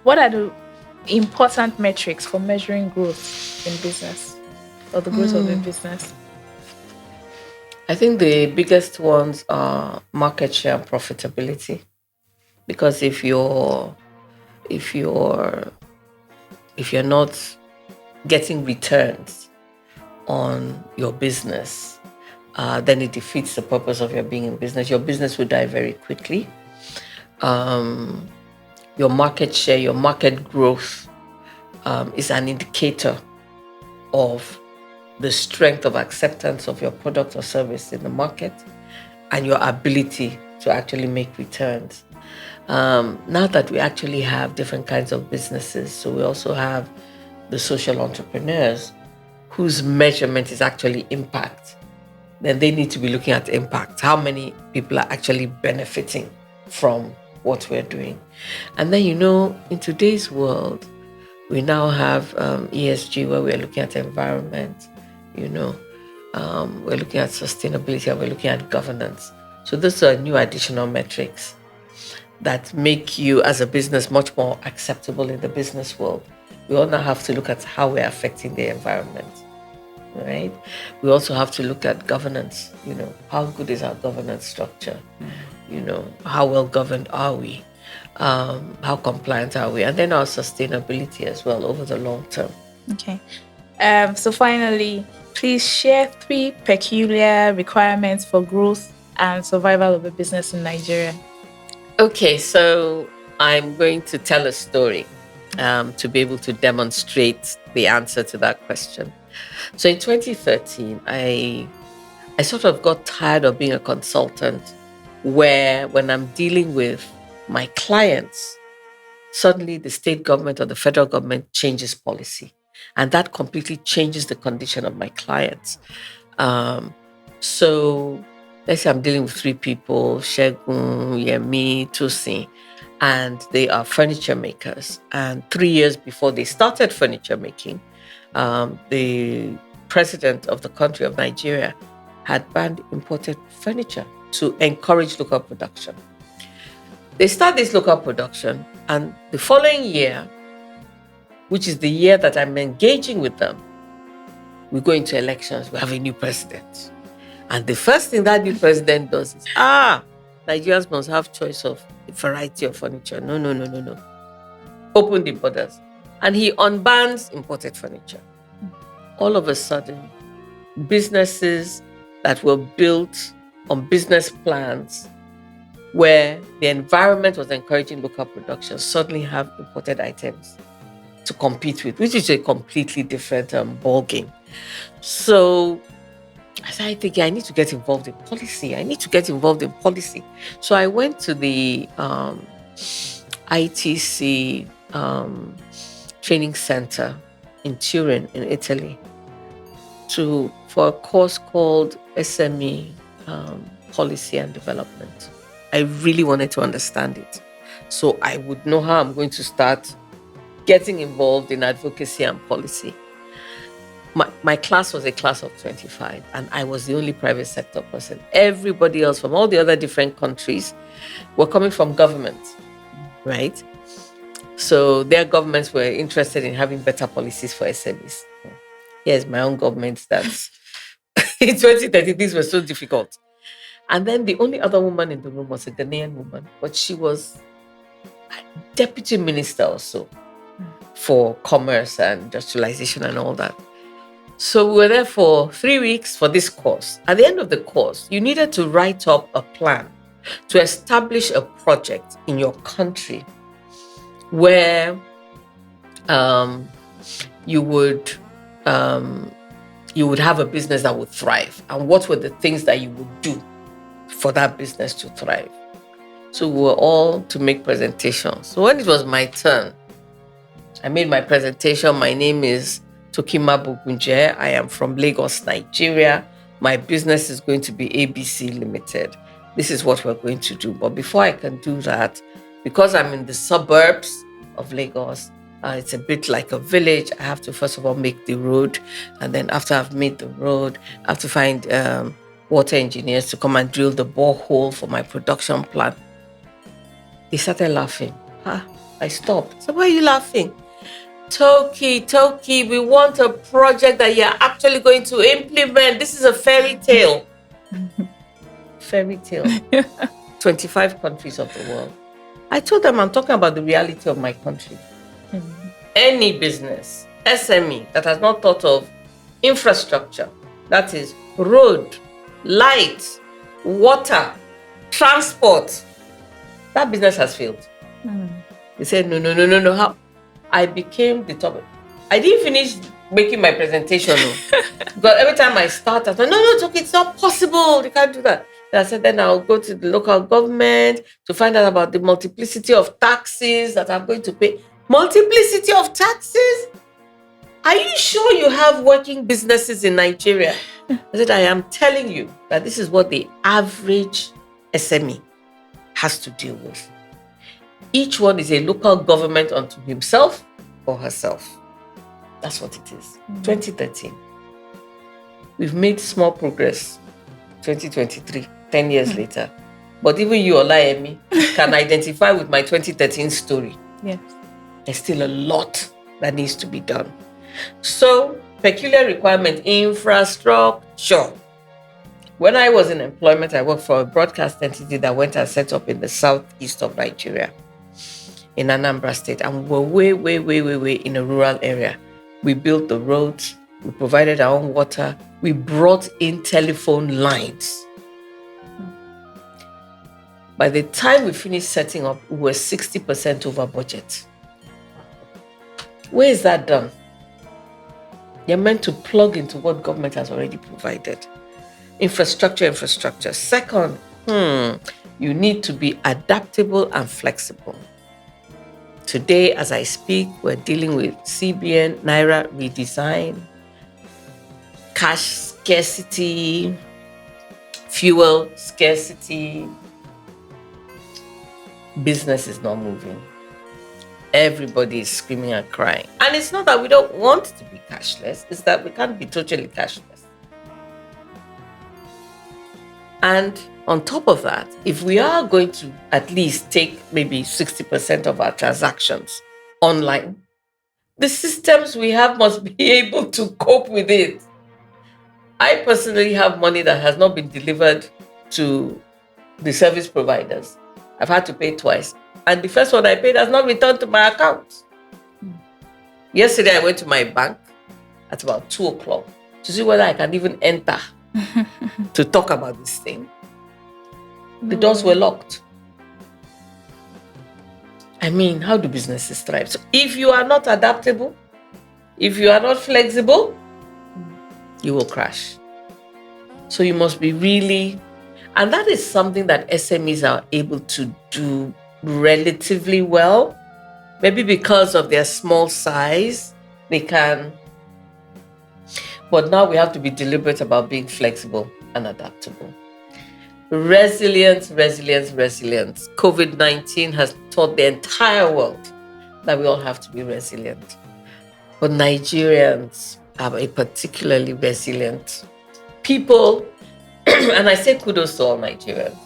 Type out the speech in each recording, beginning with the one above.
What are the important metrics for measuring growth in business or the growth of a business? I think the biggest ones are market share and profitability. Because if you're if you're not getting returns on your business, then it defeats the purpose of your being in business. Your business will die very quickly. Your market share, your market growth is an indicator of the strength of acceptance of your product or service in the market and your ability to actually make returns. Now that we actually have different kinds of businesses, so we also have the social entrepreneurs whose measurement is actually impact, then they need to be looking at impact. How many people are actually benefiting from what we're doing? And then, in today's world, we now have ESG, where we're looking at environment, we're looking at sustainability, and we're looking at governance. So those are new additional metrics that make you as a business much more acceptable in the business world. We all now have to look at how we're affecting the environment, right? We also have to look at governance, how good is our governance structure? How well governed are we? How compliant are we? And then our sustainability as well over the long term. Okay. So finally, please share 3 peculiar requirements for growth and survival of a business in Nigeria. Okay, so I'm going to tell a story to be able to demonstrate the answer to that question. So in 2013, I sort of got tired of being a consultant where when I'm dealing with my clients, suddenly the state government or the federal government changes policy. And that completely changes the condition of my clients. So let's say I'm dealing with 3 people, Shegun, Yemi, Tosin, and they are furniture makers. And 3 years before they started furniture making, the president of the country of Nigeria had banned imported furniture to encourage local production. They start this local production, and the following year, which is the year that I'm engaging with them, we go into elections, we have a new president. And the first thing that new president does is, Nigerians must have choice of a variety of furniture. No. Open the borders. And he unbans imported furniture. All of a sudden, businesses that were built on business plans where the environment was encouraging local production suddenly have imported items to compete with, which is a completely different ballgame. So I started thinking, I need to get involved in policy. So I went to the ITC training center in Turin, in Italy, for a course called SME Policy and Development. I really wanted to understand it, so I would know how I'm going to start getting involved in advocacy and policy. My class was a class of 25, and I was the only private sector person. Everybody else from all the other different countries were coming from government, right? So their governments were interested in having better policies for SMEs. Here's my own government that's in 2030, things were so difficult. And then the only other woman in the room was a Ghanaian woman, but she was deputy minister also for commerce and industrialization and all that. So we were there for 3 weeks for this course. At the end of the course, you needed to write up a plan to establish a project in your country where you would have a business that would thrive, and what were the things that you would do for that business to thrive. So we were all to make presentations. So when it was my turn, I made my presentation. My name is Toki Mabogunje. I am from Lagos, Nigeria. My business is going to be ABC Limited. This is what we're going to do. But before I can do that, because I'm in the suburbs of Lagos, it's a bit like a village. I have to first of all make the road. And then after I've made the road, I have to find water engineers to come and drill the borehole for my production plant. They started laughing. I stopped. So why are you laughing? Toki, we want a project that you're actually going to implement. This is a fairy tale. Fairy tale. 25 countries of the world. I told them I'm talking about the reality of my country. Any business, SME, that has not thought of infrastructure, that is road, light, water, transport, that business has failed. They said, no. How? I became the topic. I didn't finish making my presentation. Because every time I start, I thought, no, it's not possible. They can't do that. And I said, then I'll go to the local government to find out about the multiplicity of taxes that I'm going to pay. Multiplicity of taxes? Are you sure you have working businesses in Nigeria? I said, I am telling you that this is what the average SME has to deal with. Each one is a local government unto himself or herself. That's what it is. 2013. We've made small progress. 2023, 10 years later. But even you, Olayemi, can identify with my 2013 story. Yes. There's still a lot that needs to be done. So, peculiar requirement, infrastructure. When I was in employment, I worked for a broadcast entity that went and set up in the southeast of Nigeria, in Anambra State. And we were way in a rural area. We built the roads, we provided our own water, we brought in telephone lines. By the time we finished setting up, we were 60% over budget. Where is that done? You're meant to plug into what government has already provided. Infrastructure. Second, you need to be adaptable and flexible. Today, as I speak, we're dealing with CBN, Naira redesign, cash scarcity, fuel scarcity. Business is not moving. Everybody is screaming and crying. And it's not that we don't want to be cashless, it's that we can't be totally cashless. And on top of that, if we are going to at least take maybe 60% of our transactions online, the systems we have must be able to cope with it. I personally have money that has not been delivered to the service providers. I've had to pay twice. And the first one I paid has not returned to my account. Yesterday, I went to my bank at about 2 o'clock to see whether I can even enter to talk about this thing. The doors were locked. I mean, how do businesses thrive? So if you are not adaptable, if you are not flexible, you will crash. So you must be really, and that is something that SMEs are able to do relatively well. Maybe because of their small size, they can. But now we have to be deliberate about being flexible and adaptable. Resilience. COVID-19 has taught the entire world that we all have to be resilient. But Nigerians are a particularly resilient people. And I say kudos to all Nigerians.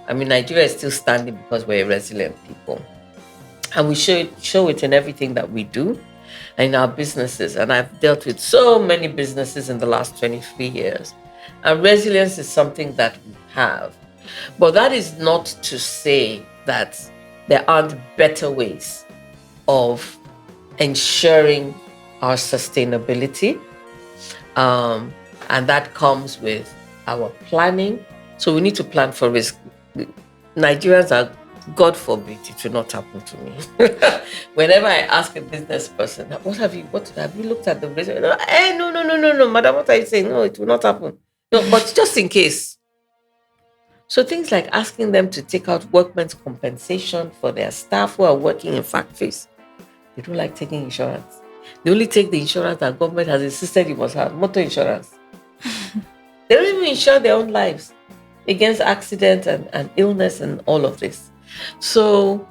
I mean, Nigeria is still standing because we're a resilient people. And we show it in everything that we do, in our businesses. And I've dealt with so many businesses in the last 23 years. And resilience is something that we have. But that is not to say that there aren't better ways of ensuring our sustainability. And that comes with our planning. So we need to plan for risk. Nigerians are, God forbid, it will not happen to me. Whenever I ask a business person, what have you looked at the risk? No, madam, what are you saying? No, it will not happen. No, but just in case. So things like asking them to take out workmen's compensation for their staff who are working in factories. They don't like taking insurance. They only take the insurance that government has insisted you must have, motor insurance. They don't even insure their own lives against accident and illness and all of this. So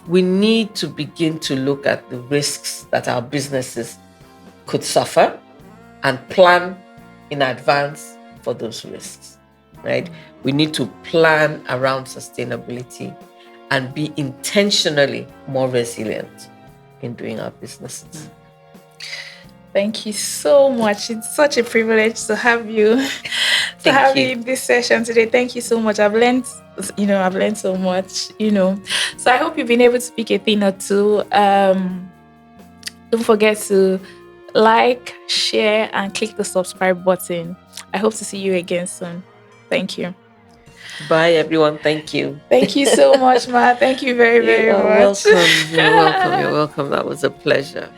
we need to begin to look at the risks that our businesses could suffer and plan in advance for those risks, right? We need to plan around sustainability and be intentionally more resilient in doing our businesses. Thank you so much. It's such a privilege to have you you in this session today. Thank you so much. I've learned so much, So I hope you've been able to pick a thing or two. Don't forget to like, share, and click the subscribe button. I hope to see you again soon. Thank you. Bye, everyone. Thank you. Thank you so much, Ma. Thank you very, very much. Welcome. You're welcome. You're welcome. That was a pleasure.